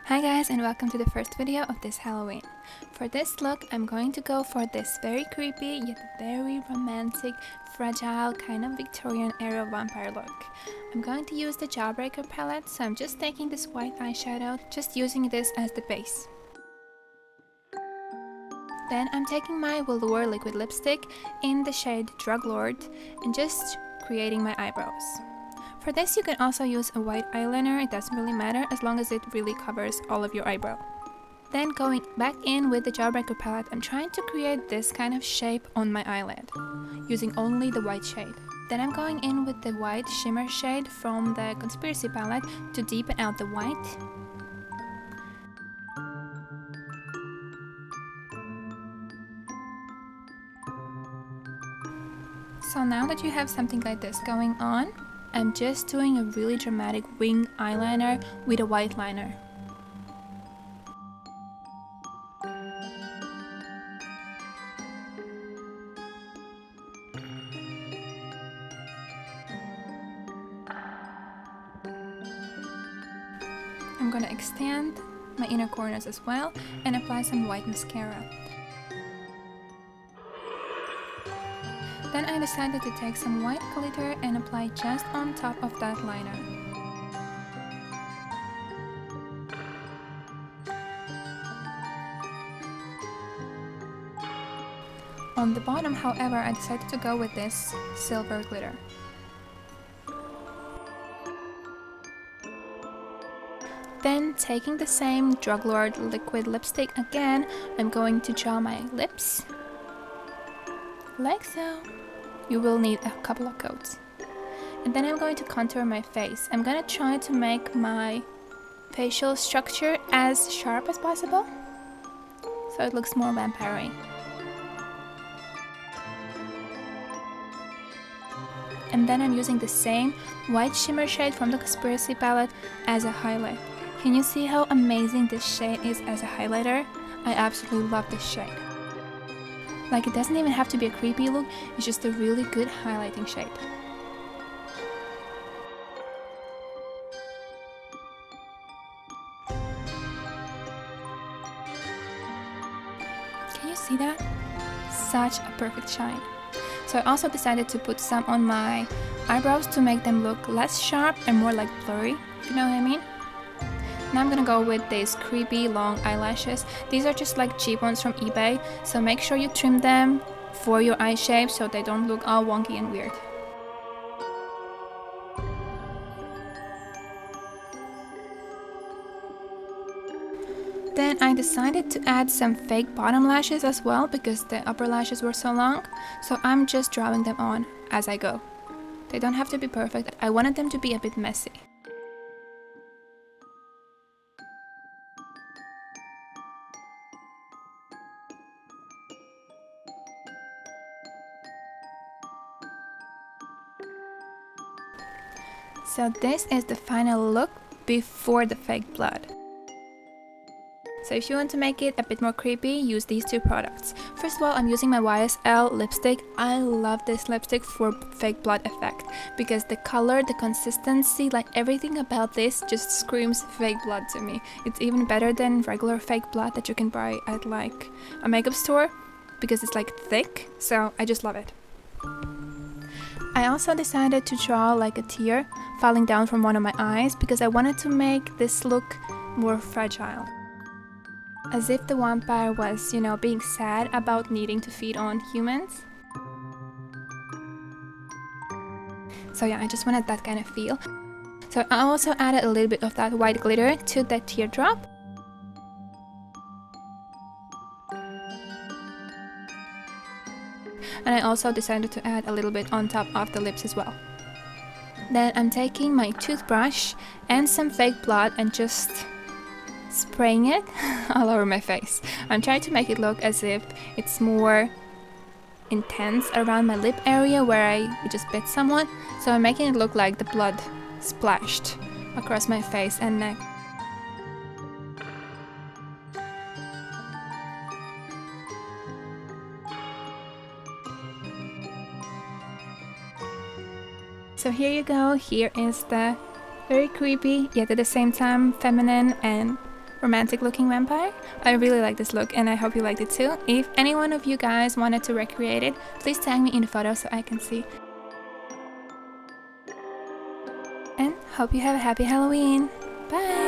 Hi guys, and welcome to the first video of this Halloween. For this look, I'm going to go for this very creepy yet very romantic, fragile kind of Victorian era vampire look. I'm going to use the Jawbreaker palette, so I'm just taking this white eyeshadow, just using this as the base. Then I'm taking my Velour liquid lipstick in the shade Drug Lord and just creating my eyebrows. For this, you can also use a white eyeliner, it doesn't really matter as long as it really covers all of your eyebrow. Then going back in with the Jawbreaker palette, I'm trying to create this kind of shape on my eyelid, using only the white shade. Then I'm going in with the white shimmer shade from the Conspiracy palette to deepen out the white. So now that you have something like this going on, I'm just doing a really dramatic wing eyeliner with a white liner. I'm gonna extend my inner corners as well and apply some white mascara. Then I decided to take some white glitter and apply just on top of that liner. On the bottom, however, I decided to go with this silver glitter. Then, taking the same Drug Lord liquid lipstick again, I'm going to draw my lips, like so. You will need a couple of coats. And then I'm going to contour my face. I'm gonna try to make my facial structure as sharp as possible, so it looks more vampire-y. And then I'm using the same white shimmer shade from the Conspiracy palette as a highlight. Can you see how amazing this shade is as a highlighter? I absolutely love this shade. Like, it doesn't even have to be a creepy look, it's just a really good highlighting shade. Can you see that? Such a perfect shine. So I also decided to put some on my eyebrows to make them look less sharp and more like blurry, if you know what I mean. Now I'm gonna go with these creepy long eyelashes. These are just like cheap ones from eBay, so make sure you trim them for your eye shape so they don't look all wonky and weird. Then I decided to add some fake bottom lashes as well because the upper lashes were so long, so I'm just drawing them on as I go. They don't have to be perfect, I wanted them to be a bit messy. So this is the final look before the fake blood. So if you want to make it a bit more creepy, use these two products. First of all, I'm using my YSL lipstick. I love this lipstick for fake blood effect because the color, the consistency, like everything about this just screams fake blood to me. It's even better than regular fake blood that you can buy at like a makeup store because it's like thick, so I just love it. I also decided to draw like a tear falling down from one of my eyes because I wanted to make this look more fragile. As if the vampire was, you know, being sad about needing to feed on humans. So yeah, I just wanted that kind of feel. So I also added a little bit of that white glitter to the teardrop. And I also decided to add a little bit on top of the lips as well. Then I'm taking my toothbrush and some fake blood and just spraying it all over my face. I'm trying to make it look as if it's more intense around my lip area where I just bit someone. So I'm making it look like the blood splashed across my face and neck. So here you go, here is the very creepy, yet at the same time feminine and romantic looking vampire. I really like this look and I hope you liked it too. If any one of you guys wanted to recreate it, please tag me in the photo so I can see. And hope you have a happy Halloween. Bye!